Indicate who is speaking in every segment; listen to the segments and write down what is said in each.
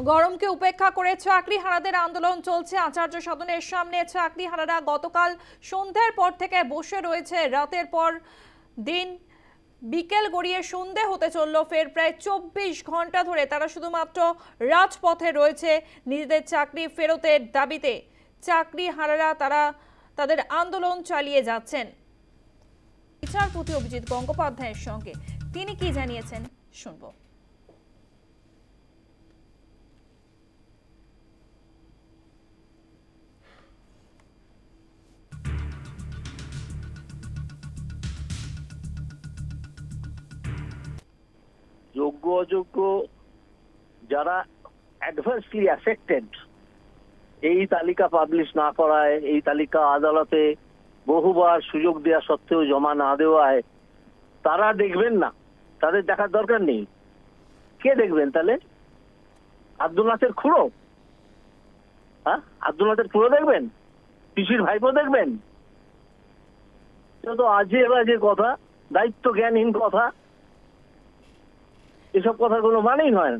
Speaker 1: গরমকে উপেক্ষা করে চাকরিহারাদের আন্দোলন চলছে আচার্য সদনের সামনে। চাকরিহারারা গতকাল সন্ধ্যার পর থেকে বসে রয়েছে। রাতের পর দিন বিকেল গড়িয়ে সন্ধে হতে চলল, ফের প্রায় 24 ঘন্টা ধরে তারা শুধুমাত্র রাজপথে রয়েছে নিজেদের চাকরি ফেরতের দাবিতে। চাকরিহারারা তারা তাদের আন্দোলন চালিয়ে যাচ্ছেন। বিচারপতি অভিজিৎ গঙ্গোপাধ্যায়ের সঙ্গে তিনি কি জানিয়েছেন শুনবো।
Speaker 2: যোগ্য অযোগ্য যারা অ্যাডভার্সলি অ্যাফেক্টেড, এই তালিকা পাবলিশ না করায়, এই তালিকা আদালতে বহুবার সুযোগ দেওয়া সত্ত্বেও জমা না দেওয়ায় তারা দেখবেন না, তাদের দেখার দরকার নেই। কে দেখবেন তাহলে? আব্দুল নাসের খুড়ো? হ্যাঁ, আব্দুল নাসের খুড়ো দেখবেন? পিসির ভাইপো দেখবেন? এটা তো আজে বাজে কথা, দায়িত্ব জ্ঞানহীন কথা। এসব কথার কোনো মানেই নয়।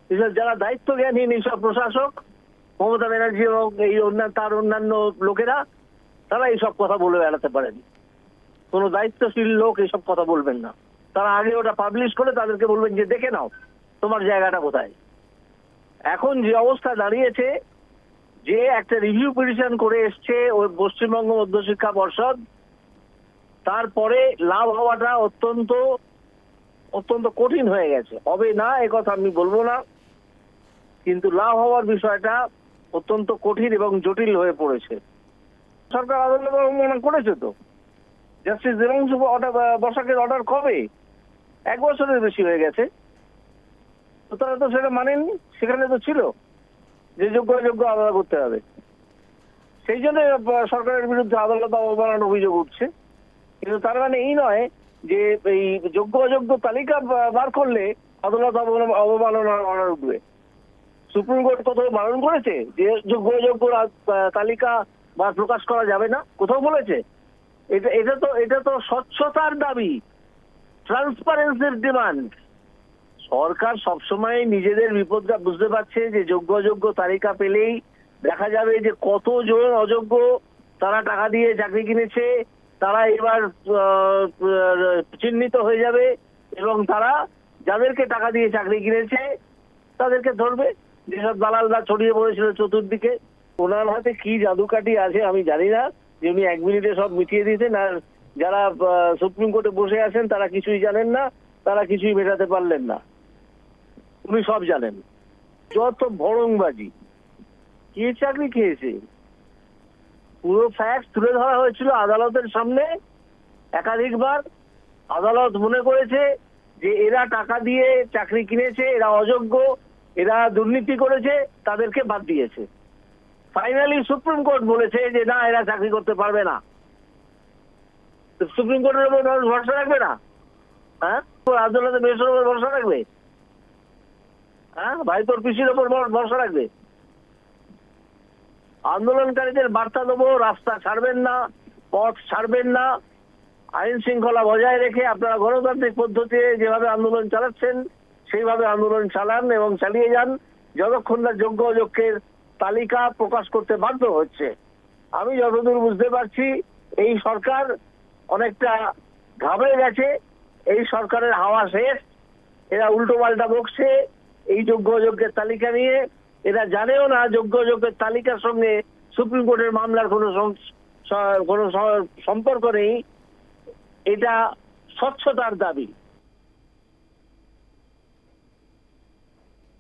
Speaker 2: এসব যারা দায়িত্ব জ্ঞানহীন, এইসব প্রশাসক, মমতা ব্যানার্জি এবং এই তার অন্যান্য লোকেরা, তারা এইসব কথা বলে বেড়াতে পারেন। কোনো দায়িত্বশীল লোক এইসব কথা বলবেন না। তারা আগে ওটা পাবলিশ করে তাদেরকে বলবেন যে দেখে নাও তোমার জায়গাটা কোথায়। এখন যে অবস্থা দাঁড়িয়েছে, যে একটা রিভিউ পিটিশন করে এসছে ওই পশ্চিমবঙ্গ মধ্যশিক্ষা পর্ষদ, তারপরে লাভ হওয়াটা অত্যন্ত অত্যন্ত কঠিন হয়ে গেছে। হবে না এ কথা আমি বলবো না, কিন্তু লাভ হওয়ার বিষয়টা অত্যন্ত কঠিন এবং জটিল হয়ে পড়েছে। সরকার আদালত অবমাননা করেছে তো। জাস্টিস দেবাংশু বসাকের অর্ডার কবে? 1 বছরের বেশি হয়ে গেছে। তো তারা তো সেটা মানেননি। সেখানে তো ছিল যে যোগ্য অযোগ্য আলাদা করতে হবে। সেই জন্য সরকারের বিরুদ্ধে আদালত অবমাননার অভিযোগ উঠছে। কিন্তু তার মানে এই নয় যে এই যোগ্য অযোগ্য তালিকা বার করলে আদালত অবমাননার অর্ডার উঠবে। সুপ্রিম কোর্ট কোথাও বারণ করেছে যে যোগ্য অযোগ্য তালিকা বার প্রকাশ করা যাবে না? কোথাও বলেছে? এটা তো স্বচ্ছতার দাবি, ট্রান্সপারেন্সির ডিমান্ড। সরকার সবসময় নিজেদের বিপদটা বুঝতে পারছে যে যোগ্য অযোগ্য তালিকা পেলেই দেখা যাবে যে কতজন অযোগ্য তারা টাকা দিয়ে চাকরি কিনেছে, তারা এবার চিহ্নিত হয়ে যাবে এবং তারা যাদেরকে টাকা দিয়ে চাকরি কিনেছে তাদেরকে ধরবে। যেসব দালালরা ছড়িয়ে পড়েছিল চতুর্দিকে, ওনার হাতে কি জাদুকাঠি আছে আমি জানি না, যে উনি 1 মিনিটে সব মিটিয়ে দিতেন। আর যারা সুপ্রিম কোর্টে বসে আছেন তারা কিছুই জানেন না, তারা কিছুই মেটাতে পারলেন না। উনি সব জানেন। যত ভড়ংবাজি। কে চাকরি খেয়েছে পুরো ফ্যাক্ট তুলে ধরা হয়েছিল আদালতের সামনে একাধিকবার। আদালত মনে করেছে যে এরা টাকা দিয়ে চাকরি কিনেছে, এরা অযোগ্য, এরা দুর্নীতি করেছে, তাদেরকে বাদ দিয়েছে। ফাইনালি সুপ্রিম কোর্ট বলেছে যে না, এরা চাকরি করতে পারবে না। সুপ্রিম কোর্টের উপর মানুষ ভরসা রাখবে না? হ্যাঁ, আদালতে বেশের উপর ভরসা রাখবে? হ্যাঁ, ভাইপোর পিসির উপর ভরসা রাখবে? আন্দোলনকারীদের বার্তা দেবো, রাস্তা ছাড়বেন না, পথ ছাড়বেন না। আইন শৃঙ্খলা বজায় রেখে আপনারা গণতান্ত্রিক পদ্ধতিতে যেভাবে আন্দোলন চালাচ্ছেন সেইভাবে আন্দোলন চালান এবং চালিয়ে যান যতক্ষণ না যোগ্য অযোগ্যের তালিকা প্রকাশ করতে বাধ্য হচ্ছে। আমি যতদূর বুঝতে পারছি এই সরকার অনেকটা ঘাবড়ে গেছে। এই সরকারের হাওয়া শেষ। এরা উল্টো পাল্টা বকছে এই যোগ্য অযোগ্যের তালিকা নিয়ে। এরা জানেও না যোগ্য অযোগ্যের তালিকার সঙ্গে সুপ্রিম কোর্টের মামলার কোনো সম্পর্ক নেই। এটা স্বচ্ছতার দাবি।